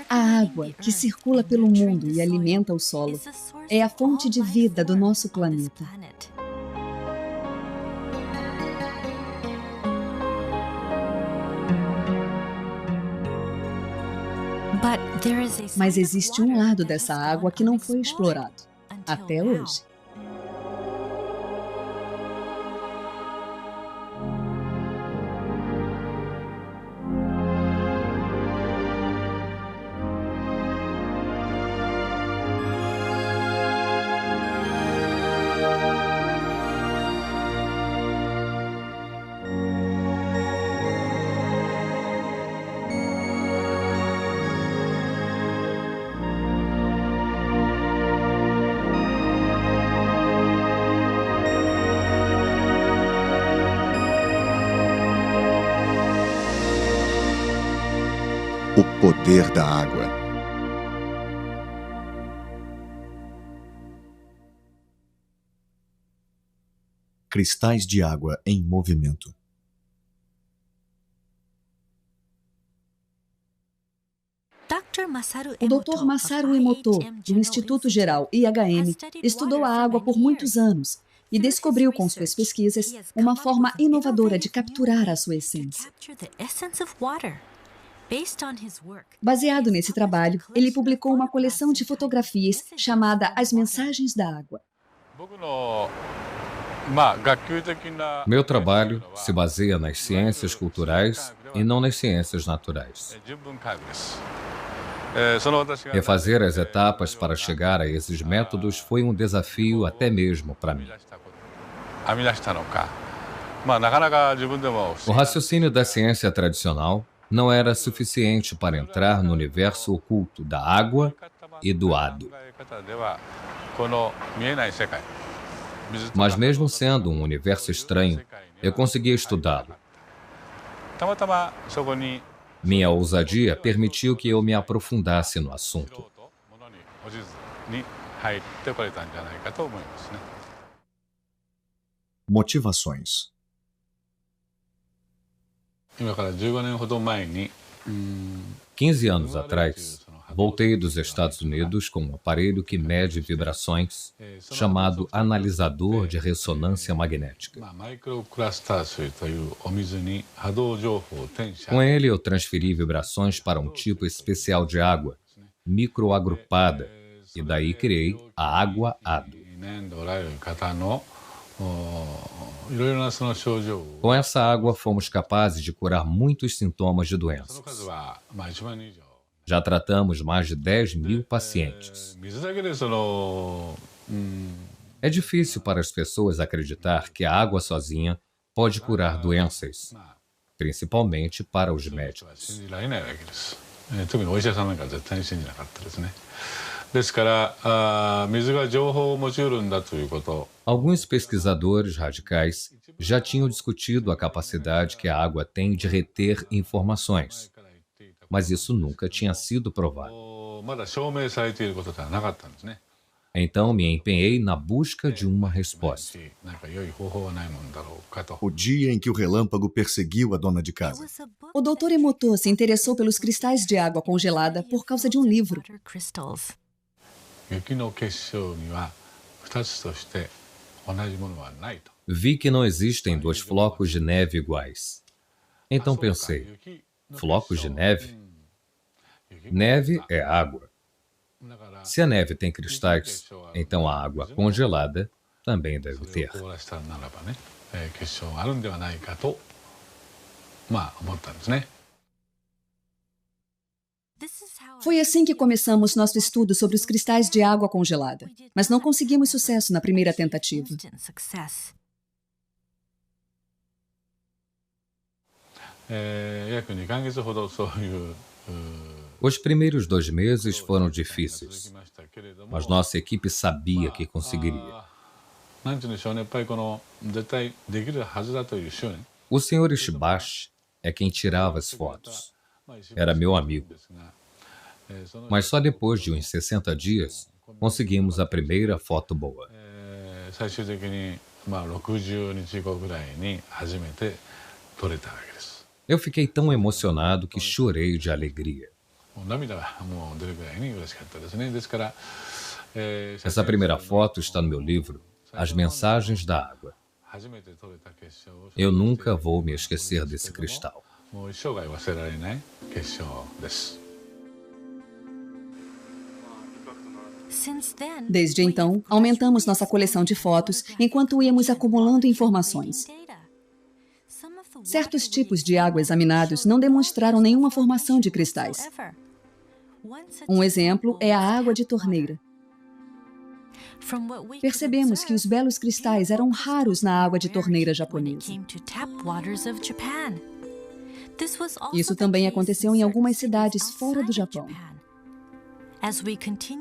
A água, que circula pelo mundo e alimenta o solo, é a fonte de vida do nosso planeta. Mas existe um lado dessa água que não foi explorado, até hoje. O poder da água. Cristais de água em movimento. O Dr. Masaru Emoto, do Instituto Geral IHM, estudou a água por muitos anos e descobriu com suas pesquisas uma forma inovadora de capturar a sua essência. Baseado nesse trabalho, ele publicou uma coleção de fotografias chamada As Mensagens da Água. Meu trabalho se baseia nas ciências culturais e não nas ciências naturais. Refazer as etapas para chegar a esses métodos foi um desafio até mesmo para mim. O raciocínio da ciência tradicional não era suficiente para entrar no universo oculto da água e do hado. Mas mesmo sendo um universo estranho, eu consegui estudá-lo. Minha ousadia permitiu que eu me aprofundasse no assunto. Motivações. 15 anos atrás, voltei dos Estados Unidos com um aparelho que mede vibrações, chamado analisador de ressonância magnética. Com ele, eu transferi vibrações para um tipo especial de água, microagrupada, e daí criei a água-hado. Com essa água, fomos capazes de curar muitos sintomas de doenças. Já tratamos mais de 10.000 pacientes. É difícil para as pessoas acreditar que a água sozinha pode curar doenças, principalmente para os médicos. Alguns pesquisadores radicais já tinham discutido a capacidade que a água tem de reter informações, mas isso nunca tinha sido provado. Então me empenhei na busca de uma resposta. O dia em que o relâmpago perseguiu a dona de casa. O Dr. Emoto se interessou pelos cristais de água congelada por causa de um livro. Vi que não existem dois flocos de neve iguais. Então pensei, flocos de neve? Neve é água. Se a neve tem cristais, então a água congelada também deve ter. Foi assim que começamos nosso estudo sobre os cristais de água congelada, mas não conseguimos sucesso na primeira tentativa. Os primeiros 2 meses foram difíceis, mas nossa equipe sabia que conseguiria. O Sr. Ishibashi é quem tirava as fotos. Era meu amigo. Mas só depois de uns 60 dias, conseguimos a primeira foto boa. Eu fiquei tão emocionado que chorei de alegria. Essa primeira foto está no meu livro, As Mensagens da Água. Eu nunca vou me esquecer desse cristal. Desde então, aumentamos nossa coleção de fotos enquanto íamos acumulando informações. Certos tipos de água examinados não demonstraram nenhuma formação de cristais. Um exemplo é a água de torneira. Percebemos que os belos cristais eram raros na água de torneira japonesa. Isso também aconteceu em algumas cidades fora do Japão.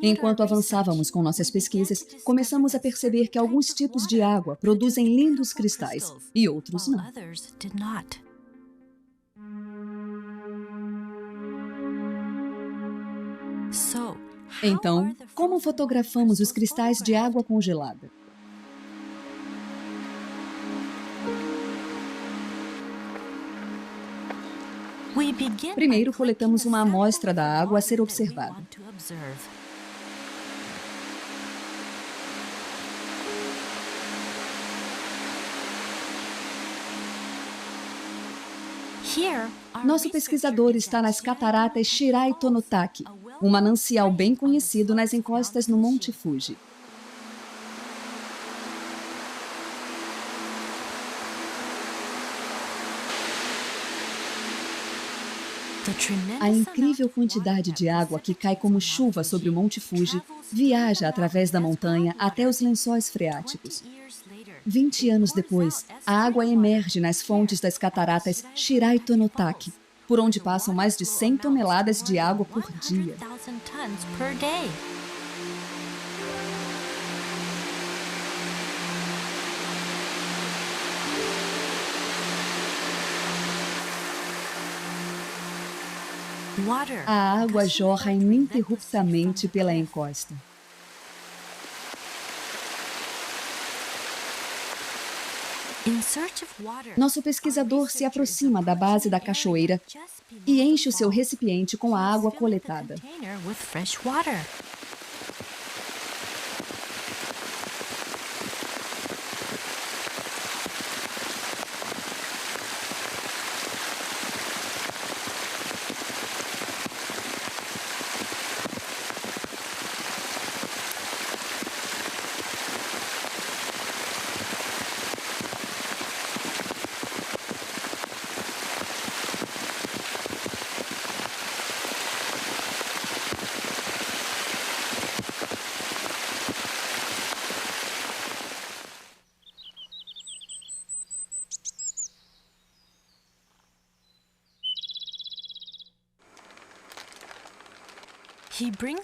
Enquanto avançávamos com nossas pesquisas, começamos a perceber que alguns tipos de água produzem lindos cristais e outros não. Então, como fotografamos os cristais de água congelada? Primeiro, coletamos uma amostra da água a ser observada. Nosso pesquisador está nas cataratas Shirai Tonotaki, um manancial bem conhecido nas encostas no Monte Fuji. A incrível quantidade de água que cai como chuva sobre o Monte Fuji viaja através da montanha até os lençóis freáticos. 20 anos depois, a água emerge nas fontes das cataratas Shirai Tonotaki, por onde passam mais de 100 toneladas de água por dia. A água jorra ininterruptamente pela encosta. Nosso pesquisador se aproxima da base da cachoeira e enche o seu recipiente com a água coletada.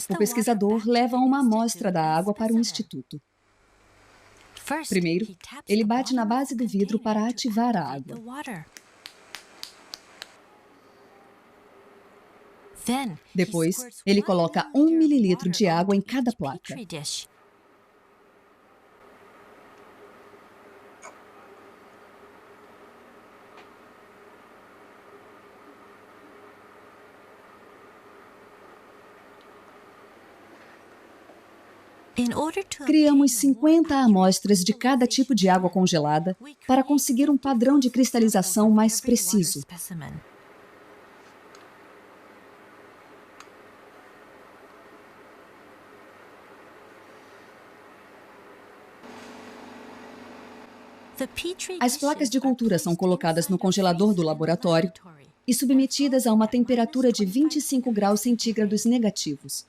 O pesquisador leva uma amostra da água para o instituto. Primeiro, ele bate na base do vidro para ativar a água. Depois, ele coloca 1 mililitro de água em cada placa. Criamos 50 amostras de cada tipo de água congelada para conseguir um padrão de cristalização mais preciso. As placas de cultura são colocadas no congelador do laboratório e submetidas a uma temperatura de 25 graus centígrados negativos.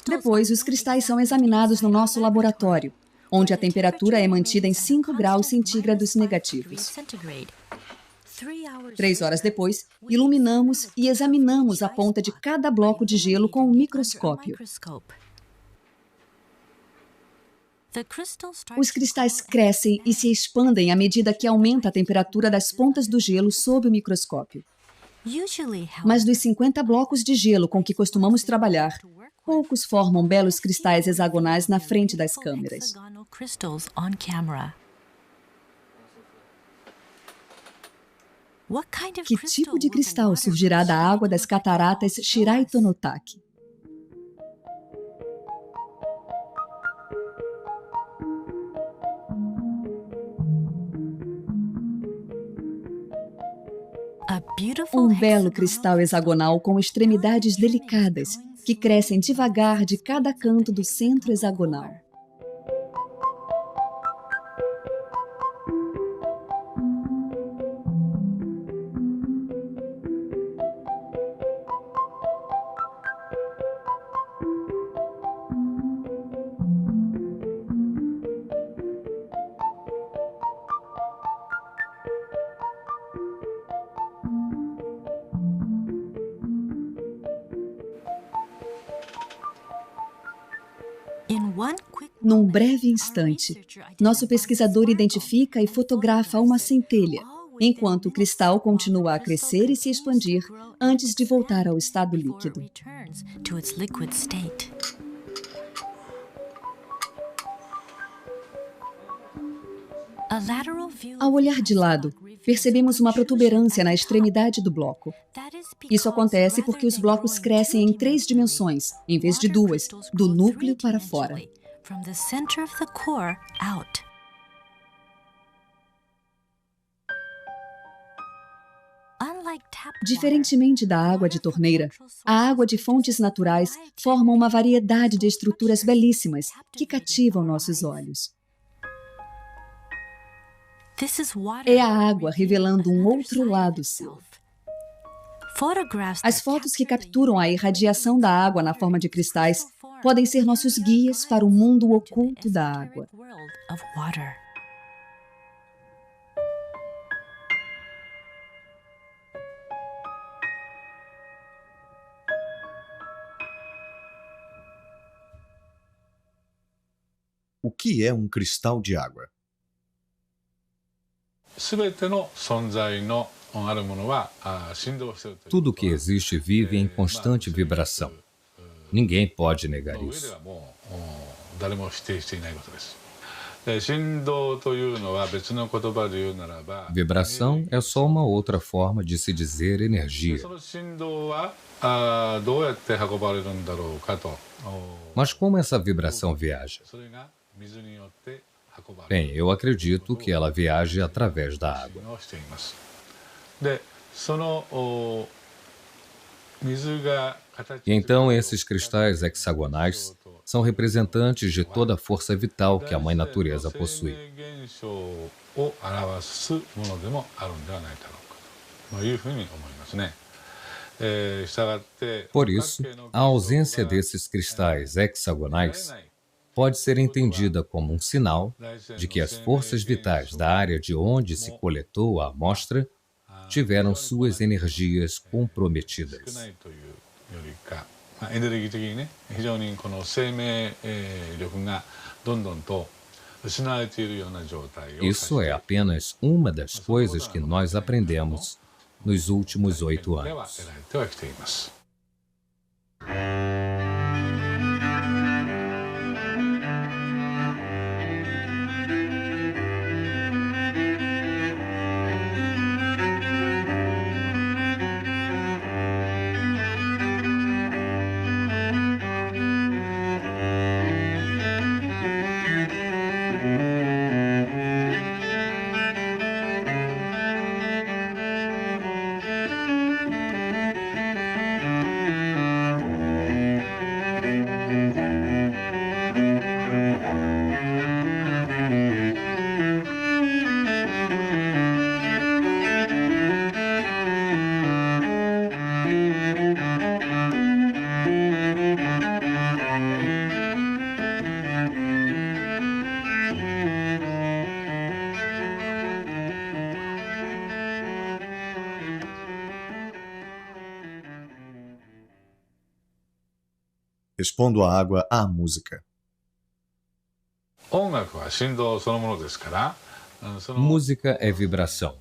Depois, os cristais são examinados no nosso laboratório, onde a temperatura é mantida em 5 graus centígrados negativos. 3 horas depois, iluminamos e examinamos a ponta de cada bloco de gelo com um microscópio. Os cristais crescem e se expandem à medida que aumenta a temperatura das pontas do gelo sob o microscópio. Mas dos 50 blocos de gelo com que costumamos trabalhar, poucos formam belos cristais hexagonais na frente das câmeras. Que tipo de cristal surgirá da água das cataratas Shiraito-no-Taki? Um belo cristal hexagonal com extremidades delicadas, que crescem devagar de cada canto do centro hexagonal. Num breve instante, nosso pesquisador identifica e fotografa uma centelha, enquanto o cristal continua a crescer e se expandir antes de voltar ao estado líquido. Ao olhar de lado, percebemos uma protuberância na extremidade do bloco. Isso acontece porque os blocos crescem em 3 dimensões, em vez de 2, do núcleo para fora. Diferentemente da água de torneira, a água de fontes naturais forma uma variedade de estruturas belíssimas que cativam nossos olhos. É a água revelando um outro lado seu. As fotos que capturam a irradiação da água na forma de cristais podem ser nossos guias para o mundo oculto da água. O que é um cristal de água? Tudo que existe vive em constante vibração. Ninguém pode negar isso. Vibração é só uma outra forma de se dizer energia. Mas como essa vibração viaja? Bem, eu acredito que ela viaja através da água. E então esses cristais hexagonais são representantes de toda a força vital que a Mãe Natureza possui. Por isso, a ausência desses cristais hexagonais pode ser entendida como um sinal de que as forças vitais da área de onde se coletou a amostra tiveram suas energias comprometidas. Isso é apenas uma das coisas que nós aprendemos nos últimos 8 anos. Respondo à água à música. Música é vibração.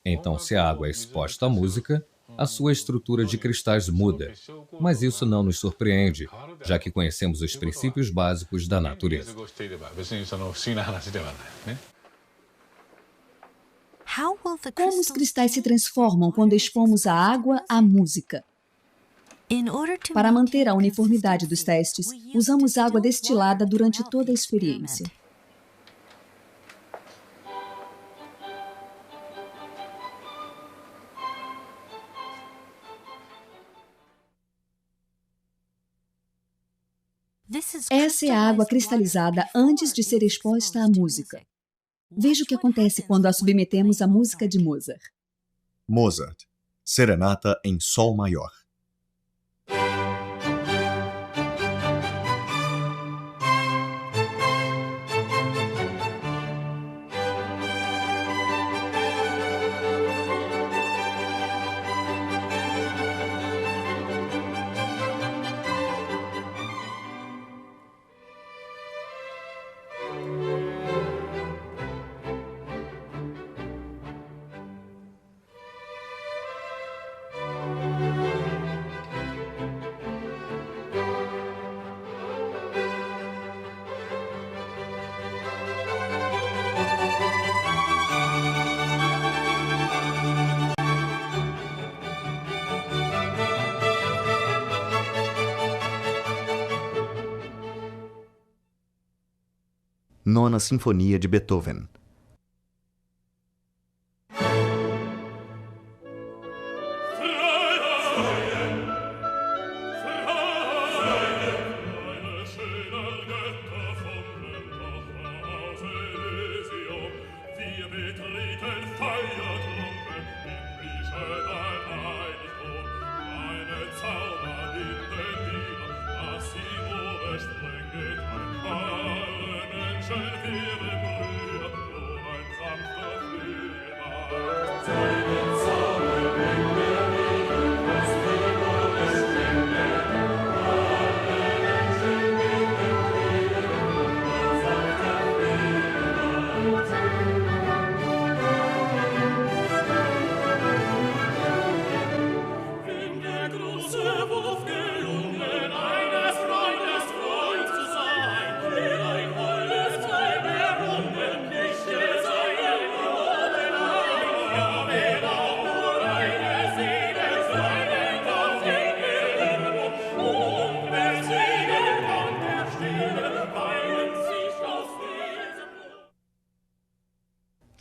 Então, se a água é exposta à música, a sua estrutura de cristais muda, mas isso não nos surpreende, já que conhecemos os princípios básicos da natureza. Como os cristais se transformam quando expomos a água à música? Para manter a uniformidade dos testes, usamos água destilada durante toda a experiência. Essa é a água cristalizada antes de ser exposta à música. Veja o que acontece quando a submetemos à música de Mozart. Mozart, Serenata em Sol Maior. Nona Sinfonia de Beethoven.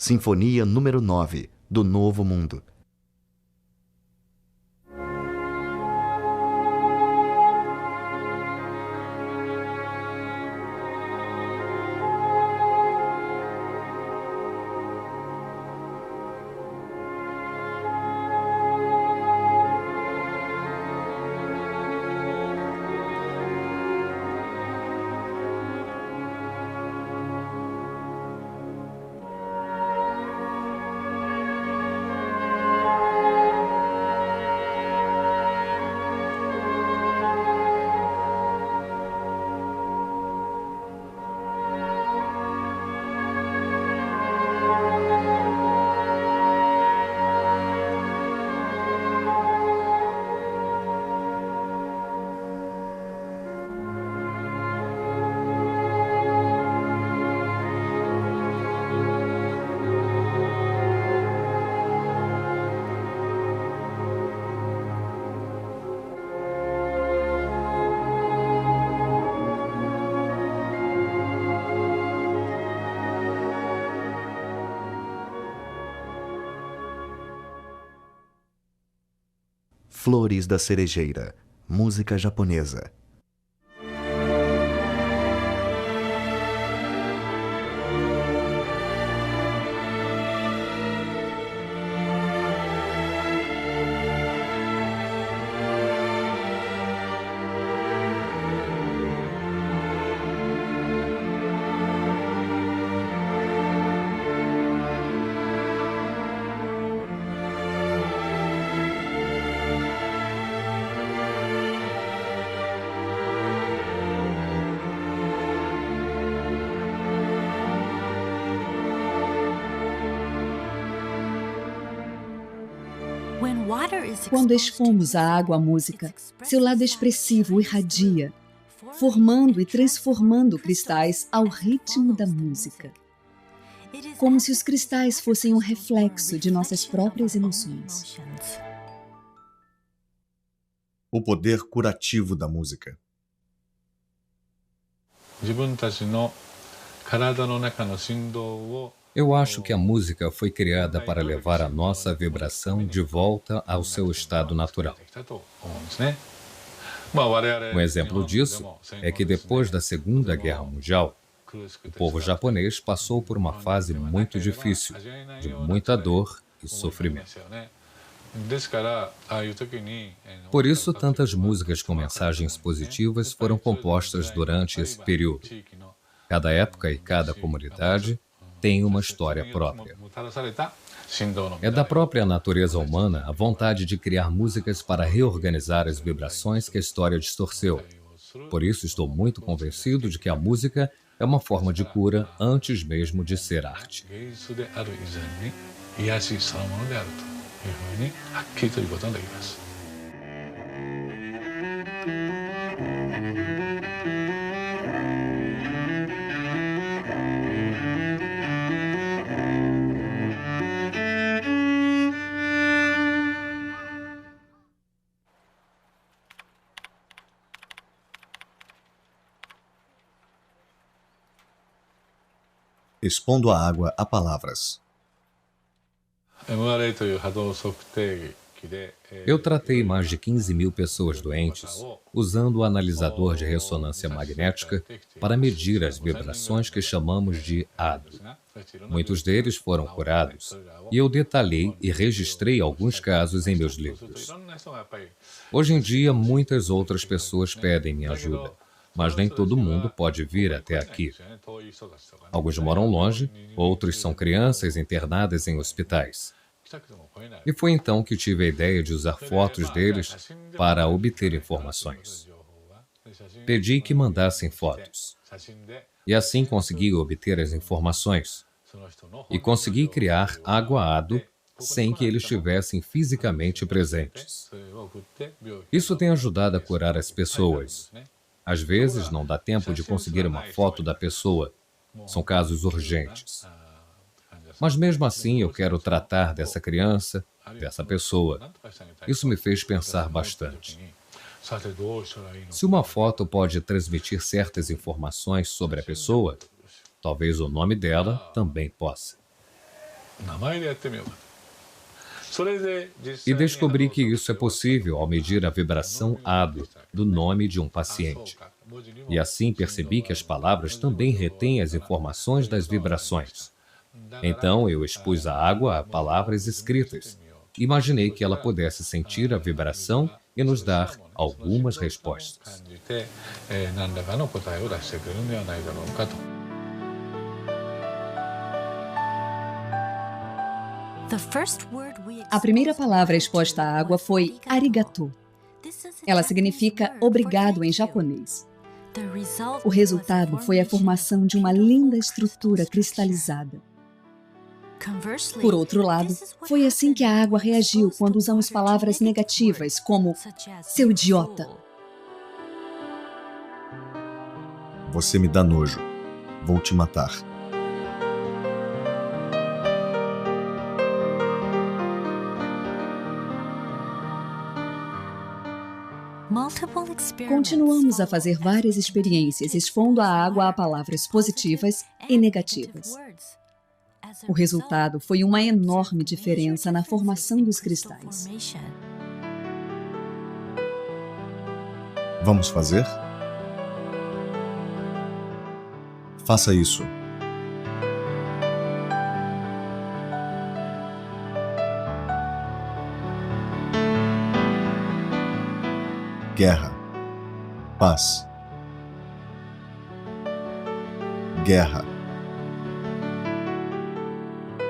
Sinfonia número 9, do Novo Mundo. Flores da Cerejeira, música japonesa. Quando expomos à água a música, seu lado expressivo irradia, formando e transformando cristais ao ritmo da música. Como se os cristais fossem um reflexo de nossas próprias emoções. O poder curativo da música. Eu acho que a música foi criada para levar a nossa vibração de volta ao seu estado natural. Um exemplo disso é que depois da Segunda Guerra Mundial, o povo japonês passou por uma fase muito difícil, de muita dor e sofrimento. Por isso, tantas músicas com mensagens positivas foram compostas durante esse período. Cada época e cada comunidade tem uma história própria. É da própria natureza humana a vontade de criar músicas para reorganizar as vibrações que a história distorceu. Por isso, estou muito convencido de que a música é uma forma de cura antes mesmo de ser arte. Expondo a água a palavras. Eu tratei mais de 15 mil pessoas doentes usando o analisador de ressonância magnética para medir as vibrações que chamamos de ADO. Muitos deles foram curados e eu detalhei e registrei alguns casos em meus livros. Hoje em dia, muitas outras pessoas pedem minha ajuda, mas nem todo mundo pode vir até aqui. Alguns moram longe, outros são crianças internadas em hospitais. E foi então que tive a ideia de usar fotos deles para obter informações. Pedi que mandassem fotos. E assim consegui obter as informações. E consegui criar água ADO sem que eles estivessem fisicamente presentes. Isso tem ajudado a curar as pessoas. Às vezes não dá tempo de conseguir uma foto da pessoa. São casos urgentes. Mas mesmo assim eu quero tratar dessa criança, dessa pessoa. Isso me fez pensar bastante. Se uma foto pode transmitir certas informações sobre a pessoa, talvez o nome dela também possa. E descobri que isso é possível ao medir a vibração ADO do nome de um paciente. E assim percebi que as palavras também retêm as informações das vibrações. Então eu expus a água a palavras escritas. Imaginei que ela pudesse sentir a vibração e nos dar algumas respostas. A primeira palavra exposta à água foi arigato. Ela significa obrigado em japonês. O resultado foi a formação de uma linda estrutura cristalizada. Por outro lado, foi assim que a água reagiu quando usamos palavras negativas, como seu idiota. Você me dá nojo. Vou te matar. Continuamos a fazer várias experiências expondo a água a palavras positivas e negativas. O resultado foi uma enorme diferença na formação dos cristais. Vamos fazer? Faça isso. Guerra. Paz. Guerra.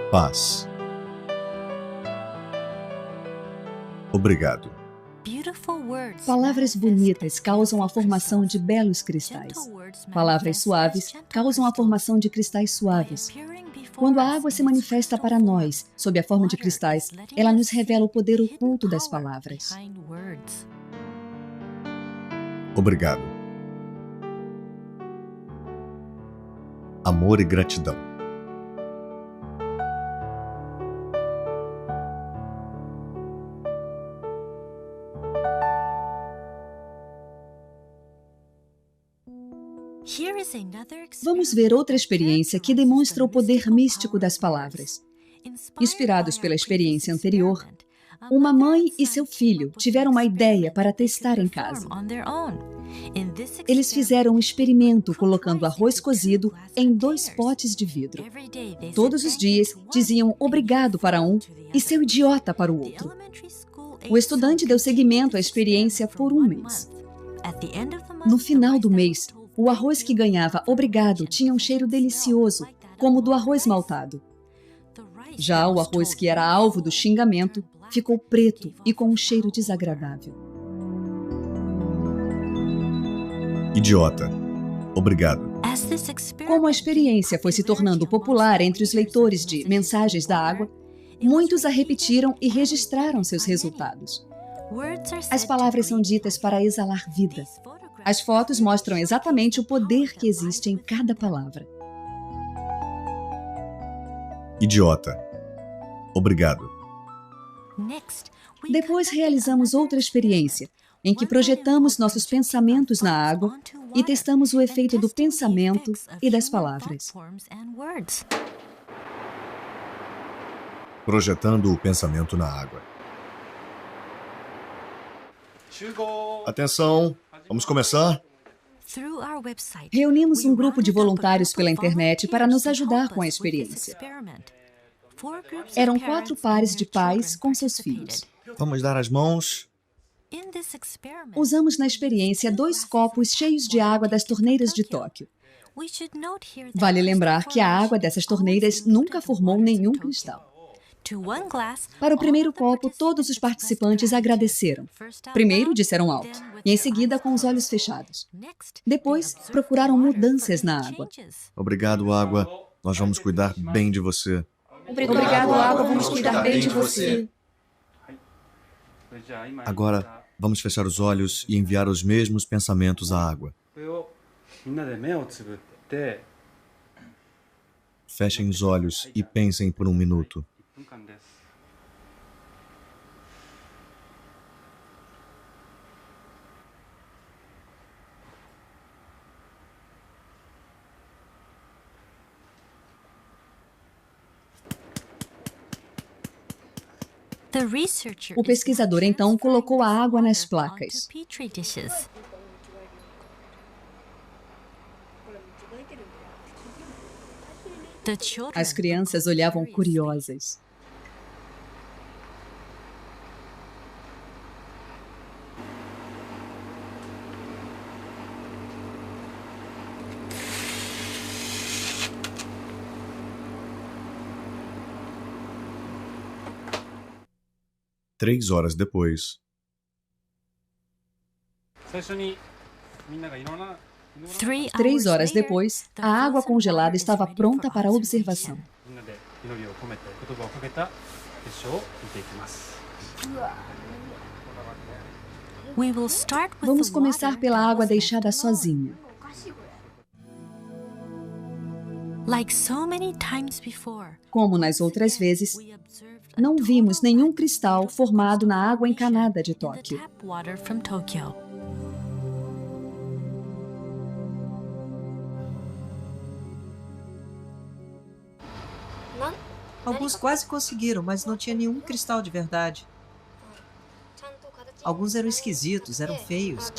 Paz. Obrigado. Palavras bonitas causam a formação de belos cristais. Palavras suaves causam a formação de cristais suaves. Quando a água se manifesta para nós, sob a forma de cristais, ela nos revela o poder oculto das palavras. Obrigado. Amor e gratidão. Vamos ver outra experiência que demonstra o poder místico das palavras. Inspirados pela experiência anterior, uma mãe e seu filho tiveram uma ideia para testar em casa. Eles fizeram um experimento colocando arroz cozido em 2 potes de vidro. Todos os dias diziam obrigado para um e seu idiota para o outro. O estudante deu seguimento à experiência por 1 mês. No final do mês, o arroz que ganhava obrigado tinha um cheiro delicioso, como o do arroz maltado. Já o arroz que era alvo do xingamento ficou preto e com um cheiro desagradável. Idiota. Obrigado. Como a experiência foi se tornando popular entre os leitores de Mensagens da Água, muitos a repetiram e registraram seus resultados. As palavras são ditas para exalar vida. As fotos mostram exatamente o poder que existe em cada palavra. Idiota. Obrigado. Depois realizamos outra experiência, em que projetamos nossos pensamentos na água e testamos o efeito do pensamento e das palavras. Projetando o pensamento na água. Atenção, vamos começar? Reunimos um grupo de voluntários pela internet para nos ajudar com a experiência. Eram 4 pares de pais com seus filhos. Vamos dar as mãos. Usamos na experiência 2 copos cheios de água das torneiras de Tóquio. Vale lembrar que a água dessas torneiras nunca formou nenhum cristal. Para o primeiro copo, todos os participantes agradeceram. Primeiro disseram alto, e em seguida com os olhos fechados. Depois, procuraram mudanças na água. Obrigado, água. Nós vamos cuidar bem de você. Obrigado, água. Vamos cuidar bem de você. Agora, vamos fechar os olhos e enviar os mesmos pensamentos à água. Fechem os olhos e pensem por 1 minuto. O pesquisador então colocou a água nas placas. As crianças olhavam curiosas. Três horas depois. 3 horas depois, a água congelada estava pronta para observação. Vamos começar pela água deixada sozinha. Como nas outras vezes, não vimos nenhum cristal formado na água encanada de Tóquio. Alguns quase conseguiram, mas não tinha nenhum cristal de verdade. Alguns eram esquisitos, eram feios.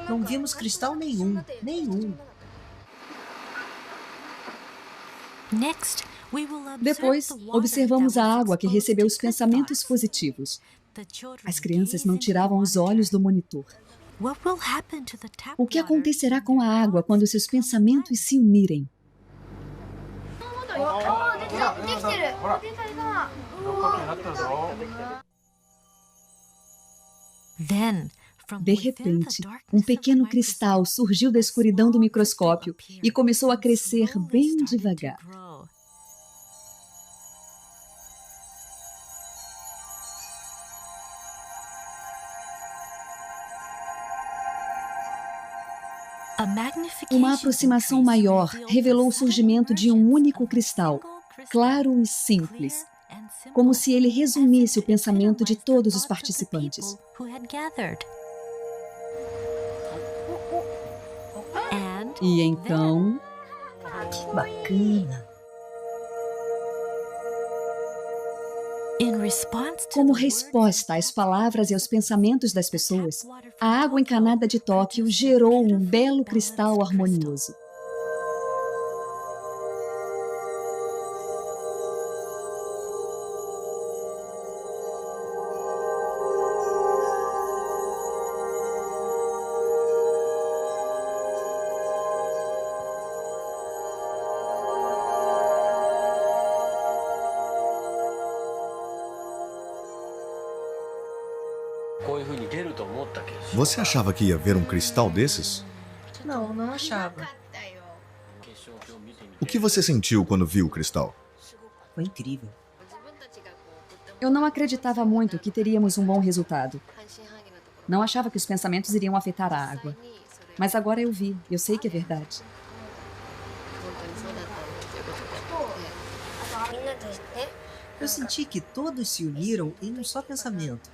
Não vimos cristal nenhum, nenhum. Depois, observamos a água que recebeu os pensamentos positivos. As crianças não tiravam os olhos do monitor. O que acontecerá com a água quando seus pensamentos se unirem? De repente, um pequeno cristal surgiu da escuridão do microscópio e começou a crescer bem devagar. Uma aproximação maior revelou o surgimento de um único cristal, claro e simples, como se ele resumisse o pensamento de todos os participantes. E então... Que bacana! Como resposta às palavras e aos pensamentos das pessoas, a água encanada de Tóquio gerou um belo cristal harmonioso. Você achava que ia ver um cristal desses? Não, não achava. O que você sentiu quando viu o cristal? Foi incrível. Eu não acreditava muito que teríamos um bom resultado. Não achava que os pensamentos iriam afetar a água. Mas agora eu vi, eu sei que é verdade. Eu senti que todos se uniram em um só pensamento.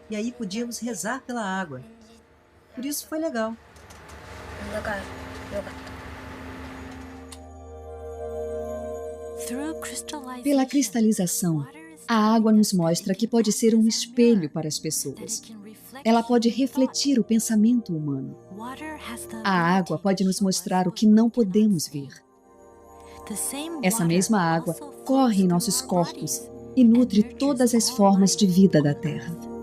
E aí podíamos rezar pela água. Por isso foi legal. Pela cristalização, a água nos mostra que pode ser um espelho para as pessoas. Ela pode refletir o pensamento humano. A água pode nos mostrar o que não podemos ver. Essa mesma água corre em nossos corpos e nutre todas as formas de vida da Terra.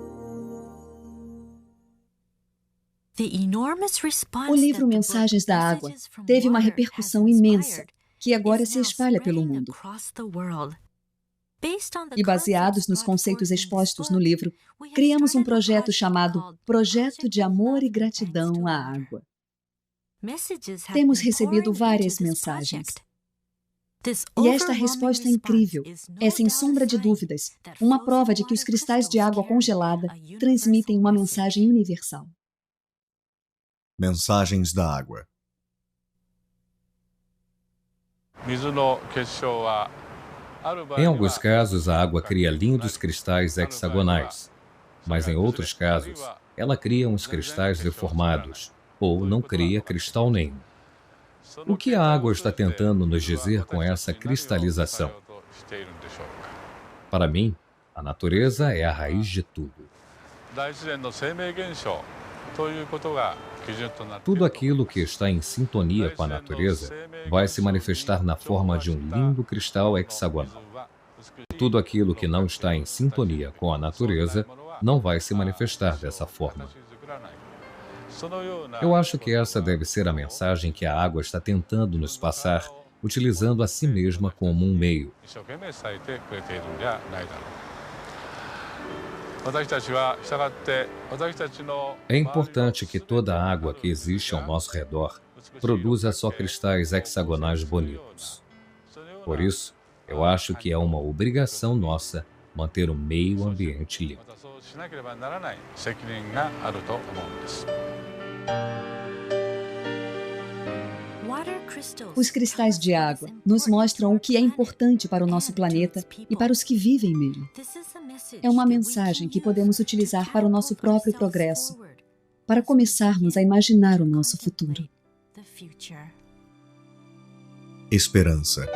O livro Mensagens da Água teve uma repercussão imensa, que agora se espalha pelo mundo. E baseados nos conceitos expostos no livro, criamos um projeto chamado Projeto de Amor e Gratidão à Água. Temos recebido várias mensagens. E esta resposta incrível é, sem sombra de dúvidas, uma prova de que os cristais de água congelada transmitem uma mensagem universal. Mensagens da água. Em alguns casos, a água cria lindos cristais hexagonais, mas em outros casos, ela cria uns cristais deformados, ou não cria cristal nenhum. O que a água está tentando nos dizer com essa cristalização? Para mim, a natureza é a raiz de tudo. Tudo aquilo que está em sintonia com a natureza vai se manifestar na forma de um lindo cristal hexagonal. Tudo aquilo que não está em sintonia com a natureza não vai se manifestar dessa forma. Eu acho que essa deve ser a mensagem que a água está tentando nos passar, utilizando a si mesma como um meio. É importante que toda a água que existe ao nosso redor produza só cristais hexagonais bonitos. Por isso, eu acho que é uma obrigação nossa manter o meio ambiente limpo. Os cristais de água nos mostram o que é importante para o nosso planeta e para os que vivem nele. É uma mensagem que podemos utilizar para o nosso próprio progresso, para começarmos a imaginar o nosso futuro. Esperança.